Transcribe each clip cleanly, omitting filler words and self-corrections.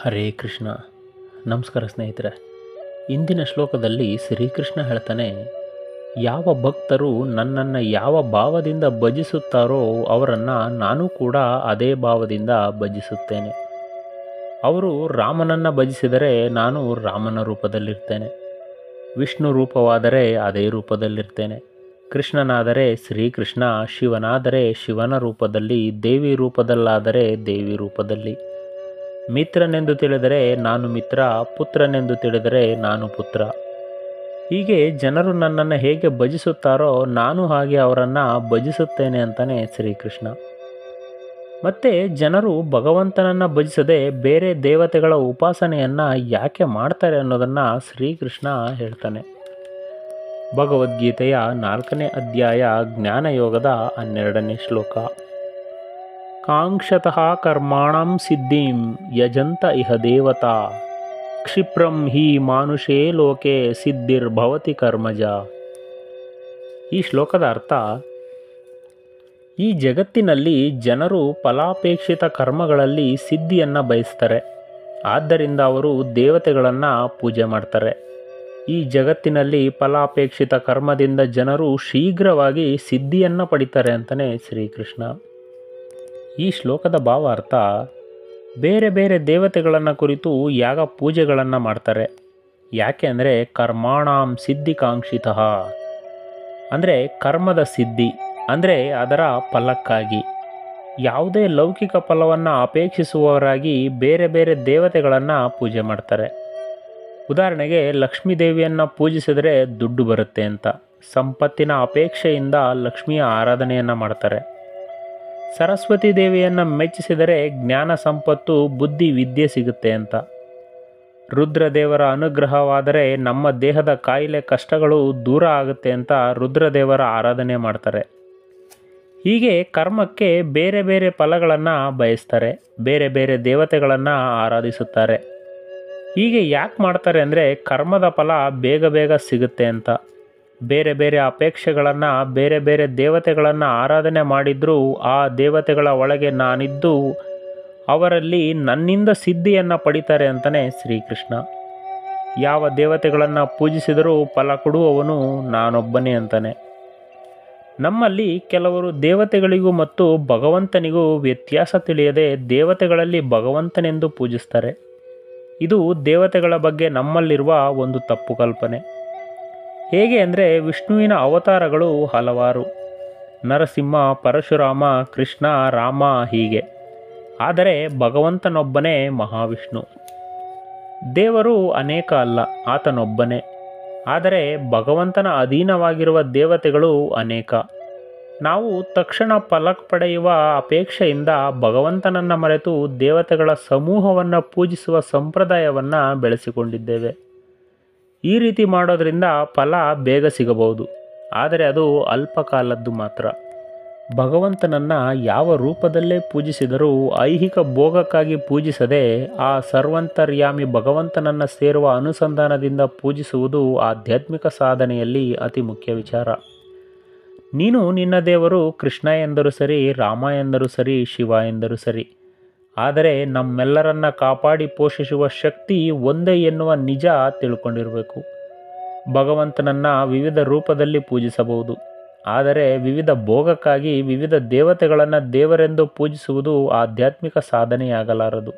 ಹರೇ ಕೃಷ್ಣ. ನಮಸ್ಕಾರ ಸ್ನೇಹಿತರೆ. ಇಂದಿನ ಶ್ಲೋಕದಲ್ಲಿ ಶ್ರೀಕೃಷ್ಣ ಹೇಳ್ತಾನೆ, ಯಾವ ಭಕ್ತರು ನನ್ನನ್ನು ಯಾವ ಭಾವದಿಂದ ಭಜಿಸುತ್ತಾರೋ ಅವರನ್ನು ನಾನು ಕೂಡ ಅದೇ ಭಾವದಿಂದ ಭಜಿಸುತ್ತೇನೆ. ಅವರು ರಾಮನನ್ನು ಭಜಿಸಿದರೆ ನಾನು ರಾಮನ ರೂಪದಲ್ಲಿರ್ತೇನೆ, ವಿಷ್ಣು ರೂಪವಾದರೆ ಅದೇ ರೂಪದಲ್ಲಿರ್ತೇನೆ, ಕೃಷ್ಣನಾದರೆ ಶ್ರೀಕೃಷ್ಣ, ಶಿವನಾದರೆ ಶಿವನ ರೂಪದಲ್ಲಿ, ದೇವಿ ರೂಪದಲ್ಲಾದರೆ ದೇವಿ ರೂಪದಲ್ಲಿ. ಮಿತ್ರನೆಂದು ತಿಳಿದರೆ ನಾನು ಮಿತ್ರ, ಪುತ್ರನೆಂದು ತಿಳಿದರೆ ನಾನು ಪುತ್ರ. ಹೀಗೆ ಜನರು ನನ್ನನ್ನು ಹೇಗೆ ಭಜಿಸುತ್ತಾರೋ ನಾನು ಹಾಗೆ ಅವರನ್ನು ಭಜಿಸುತ್ತೇನೆ ಅಂತಾನೆ ಶ್ರೀಕೃಷ್ಣ. ಮತ್ತು ಜನರು ಭಗವಂತನನ್ನು ಭಜಿಸದೆ ಬೇರೆ ದೇವತೆಗಳ ಉಪಾಸನೆಯನ್ನು ಯಾಕೆ ಮಾಡ್ತಾರೆ ಅನ್ನೋದನ್ನು ಶ್ರೀಕೃಷ್ಣ ಹೇಳ್ತಾನೆ. ಭಗವದ್ಗೀತೆಯ 4ನೇ ಅಧ್ಯಾಯ ಜ್ಞಾನಯೋಗದ 12ನೇ ಶ್ಲೋಕ. ಕಾಂಕ್ಷತಃ ಕರ್ಮಾಣಂ ಸಿದ್ಧಿಂ ಯಜಂತ ಇಹ ದೇವತಾ, ಕ್ಷಿಪ್ರಂ ಹಿ ಮಾನುಷೇ ಲೋಕೆ ಸಿದ್ಧಿರ್ಭವತಿ ಕರ್ಮಜ. ಈ ಶ್ಲೋಕದ ಅರ್ಥ, ಈ ಜಗತ್ತಿನಲ್ಲಿ ಜನರು ಫಲಾಪೇಕ್ಷಿತ ಕರ್ಮಗಳಲ್ಲಿ ಸಿದ್ಧಿಯನ್ನು ಬಯಸ್ತಾರೆ, ಆದ್ದರಿಂದ ಅವರು ದೇವತೆಗಳನ್ನು ಪೂಜೆ ಮಾಡ್ತಾರೆ. ಈ ಜಗತ್ತಿನಲ್ಲಿ ಫಲಾಪೇಕ್ಷಿತ ಕರ್ಮದಿಂದ ಜನರು ಶೀಘ್ರವಾಗಿ ಸಿದ್ಧಿಯನ್ನು ಪಡಿತಾರೆ ಅಂತಲೇ ಶ್ರೀಕೃಷ್ಣ. ಈ ಶ್ಲೋಕದ ಭಾವಾರ್ಥ, ಬೇರೆ ಬೇರೆ ದೇವತೆಗಳನ್ನು ಕುರಿತು ಯಾಗ ಪೂಜೆಗಳನ್ನು ಮಾಡ್ತಾರೆ. ಯಾಕೆ ಅಂದರೆ ಕರ್ಮಾಣಾಂ ಸಿದ್ಧಿಕಾಂಕ್ಷಿತಃ, ಅಂದರೆ ಕರ್ಮದ ಸಿದ್ಧಿ, ಅಂದರೆ ಅದರ ಫಲಕ್ಕಾಗಿ. ಯಾವುದೇ ಲೌಕಿಕ ಫಲವನ್ನು ಅಪೇಕ್ಷಿಸುವವರಾಗಿ ಬೇರೆ ಬೇರೆ ದೇವತೆಗಳನ್ನು ಪೂಜೆ ಮಾಡ್ತಾರೆ. ಉದಾಹರಣೆಗೆ ಲಕ್ಷ್ಮೀ ದೇವಿಯನ್ನು ಪೂಜಿಸಿದರೆ ದುಡ್ಡು ಬರುತ್ತೆ ಅಂತ, ಸಂಪತ್ತಿನ ಅಪೇಕ್ಷೆಯಿಂದ ಲಕ್ಷ್ಮಿಯ ಆರಾಧನೆಯನ್ನು ಮಾಡ್ತಾರೆ. ಸರಸ್ವತಿ ದೇವಿಯನ್ನು ಮೆಚ್ಚಿಸಿದರೆ ಜ್ಞಾನ ಸಂಪತ್ತು, ಬುದ್ಧಿ, ವಿದ್ಯೆ ಸಿಗುತ್ತೆ ಅಂತ. ರುದ್ರದೇವರ ಅನುಗ್ರಹವಾದರೆ ನಮ್ಮ ದೇಹದ ಕಾಯಿಲೆ ಕಷ್ಟಗಳು ದೂರ ಆಗುತ್ತೆ ಅಂತ ರುದ್ರದೇವರ ಆರಾಧನೆ ಮಾಡ್ತಾರೆ. ಹೀಗೆ ಕರ್ಮಕ್ಕೆ ಬೇರೆ ಬೇರೆ ಫಲಗಳನ್ನು ಬಯಸ್ತಾರೆ, ಬೇರೆ ಬೇರೆ ದೇವತೆಗಳನ್ನು ಆರಾಧಿಸುತ್ತಾರೆ. ಹೀಗೆ ಯಾಕೆ ಮಾಡ್ತಾರೆ ಅಂದರೆ ಕರ್ಮದ ಫಲ ಬೇಗ ಬೇಗ ಸಿಗುತ್ತೆ ಅಂತ. ಬೇರೆ ಬೇರೆ ಅಪೇಕ್ಷೆಗಳನ್ನು, ಬೇರೆ ಬೇರೆ ದೇವತೆಗಳನ್ನು ಆರಾಧನೆ ಮಾಡಿದರೂ ಆ ದೇವತೆಗಳ ಒಳಗೆ ನಾನಿದ್ದು ಅವರಲ್ಲಿ ನನ್ನಿಂದ ಸಿದ್ಧಿಯನ್ನು ಪಡಿತಾರೆ ಅಂತಲೇ ಶ್ರೀಕೃಷ್ಣ. ಯಾವ ದೇವತೆಗಳನ್ನು ಪೂಜಿಸಿದರೂ ಫಲ ಕೊಡುವವನು ನಾನೊಬ್ಬನೇ ಅಂತಾನೆ. ನಮ್ಮಲ್ಲಿ ಕೆಲವರು ದೇವತೆಗಳಿಗೂ ಮತ್ತು ಭಗವಂತನಿಗೂ ವ್ಯತ್ಯಾಸ ತಿಳಿಯದೆ ದೇವತೆಗಳಲ್ಲಿ ಭಗವಂತನೆಂದು ಪೂಜಿಸ್ತಾರೆ. ಇದು ದೇವತೆಗಳ ಬಗ್ಗೆ ನಮ್ಮಲ್ಲಿರುವ ಒಂದು ತಪ್ಪು ಕಲ್ಪನೆ. ಹೇಗೆ ಅಂದರೆ ವಿಷ್ಣುವಿನ ಅವತಾರಗಳು ಹಲವಾರು, ನರಸಿಂಹ, ಪರಶುರಾಮ, ಕೃಷ್ಣ, ರಾಮ, ಹೀಗೆ. ಆದರೆ ಭಗವಂತನೊಬ್ಬನೇ ಮಹಾವಿಷ್ಣು. ದೇವರು ಅನೇಕ ಅಲ್ಲ, ಆತನೊಬ್ಬನೇ. ಆದರೆ ಭಗವಂತನ ಅಧೀನವಾಗಿರುವ ದೇವತೆಗಳು ಅನೇಕ. ನಾವು ತಕ್ಷಣ ಫಲ ಪಡೆಯುವ ಅಪೇಕ್ಷೆಯಿಂದ ಭಗವಂತನನ್ನು ಮರೆತು ದೇವತೆಗಳ ಸಮೂಹವನ್ನು ಪೂಜಿಸುವ ಸಂಪ್ರದಾಯವನ್ನು ಬೆಳೆಸಿಕೊಂಡಿದ್ದೇವೆ. ಈ ರೀತಿ ಮಾಡೋದರಿಂದ ಫಲ ಬೇಗ ಸಿಗಬಹುದು, ಆದರೆ ಅದು ಅಲ್ಪ ಕಾಲದ್ದು ಮಾತ್ರ. ಭಗವಂತನನ್ನು ಯಾವ ರೂಪದಲ್ಲೇ ಪೂಜಿಸಿದರೂ ಐಹಿಕ ಭೋಗಕ್ಕಾಗಿ ಪೂಜಿಸದೆ ಆ ಸರ್ವಂತರ್ಯಾಮಿ ಭಗವಂತನನ್ನು ಸೇರುವ ಅನುಸಂಧಾನದಿಂದ ಪೂಜಿಸುವುದು ಆಧ್ಯಾತ್ಮಿಕ ಸಾಧನೆಯಲ್ಲಿ ಅತಿ ಮುಖ್ಯ ವಿಚಾರ. ನೀನು ನಿನ್ನ ದೇವರು ಕೃಷ್ಣ ಎಂದರೂ ಸರಿ, ರಾಮ ಎಂದರೂ ಸರಿ, ಶಿವ ಎಂದರೂ ಸರಿ, ಆದರೆ ನಮ್ಮೆಲ್ಲರನ್ನ ಕಾಪಾಡಿ ಪೋಷಿಸುವ ಶಕ್ತಿ ಒಂದೇ ಎನ್ನುವ ನಿಜ ತಿಳ್ಕೊಂಡಿರಬೇಕು. ಭಗವಂತನನ್ನು ವಿವಿಧ ರೂಪದಲ್ಲಿ ಪೂಜಿಸಬಹುದು, ಆದರೆ ವಿವಿಧ ಭೋಗಕ್ಕಾಗಿ ವಿವಿಧ ದೇವತೆಗಳನ್ನು ದೇವರೆಂದು ಪೂಜಿಸುವುದು ಆಧ್ಯಾತ್ಮಿಕ ಸಾಧನೆಯಾಗಲಾರದು.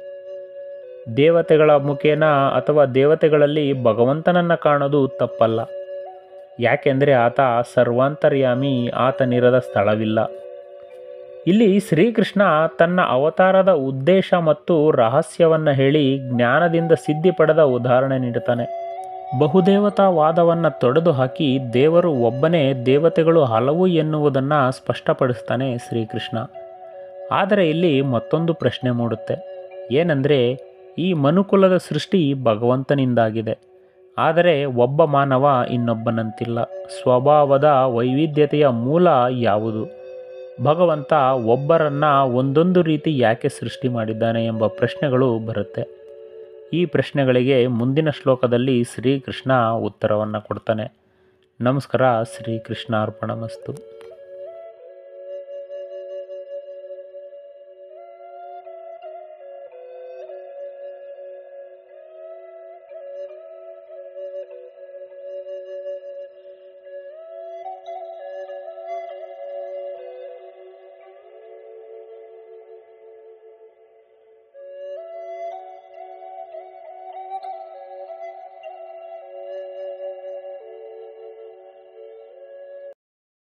ದೇವತೆಗಳ ಮುಖೇನ ಅಥವಾ ದೇವತೆಗಳಲ್ಲಿ ಭಗವಂತನನ್ನು ಕಾಣೋದು ತಪ್ಪಲ್ಲ. ಯಾಕೆಂದರೆ ಆತ ಸರ್ವಾಂತರ್ಯಾಮಿ, ಆತನಿರದ ಸ್ಥಳವಿಲ್ಲ. ಇಲ್ಲಿ ಶ್ರೀಕೃಷ್ಣ ತನ್ನ ಅವತಾರದ ಉದ್ದೇಶ ಮತ್ತು ರಹಸ್ಯವನ್ನು ಹೇಳಿ ಜ್ಞಾನದಿಂದ ಸಿದ್ಧಿ ಪಡೆದ ಉದಾಹರಣೆ ನೀಡುತ್ತಾನೆ. ಬಹುದೇವತಾವಾದವನ್ನು ತೊಡೆದು ಹಾಕಿ ದೇವರು ಒಬ್ಬನೇ, ದೇವತೆಗಳು ಹಲವು ಎನ್ನುವುದನ್ನು ಸ್ಪಷ್ಟಪಡಿಸ್ತಾನೆ ಶ್ರೀಕೃಷ್ಣ. ಆದರೆ ಇಲ್ಲಿ ಮತ್ತೊಂದು ಪ್ರಶ್ನೆ ಮೂಡುತ್ತೆ. ಏನೆಂದರೆ, ಈ ಮನುಕುಲದ ಸೃಷ್ಟಿ ಭಗವಂತನಿಂದಾಗಿದೆ, ಆದರೆ ಒಬ್ಬ ಮಾನವ ಇನ್ನೊಬ್ಬನಂತಿಲ್ಲ. ಸ್ವಭಾವದ ವೈವಿಧ್ಯತೆಯ ಮೂಲ ಯಾವುದು? ಭಗವಂತ ಒಬ್ಬರನ್ನು ಒಂದೊಂದು ರೀತಿ ಯಾಕೆ ಸೃಷ್ಟಿ ಮಾಡಿದ್ದಾನೆ ಎಂಬ ಪ್ರಶ್ನೆಗಳು ಬರುತ್ತೆ. ಈ ಪ್ರಶ್ನೆಗಳಿಗೆ ಮುಂದಿನ ಶ್ಲೋಕದಲ್ಲಿ ಶ್ರೀಕೃಷ್ಣ ಉತ್ತರವನ್ನು ಕೊಡ್ತಾನೆ. ನಮಸ್ಕಾರ. ಶ್ರೀಕೃಷ್ಣ ಅರ್ಪಣಮಸ್ತು.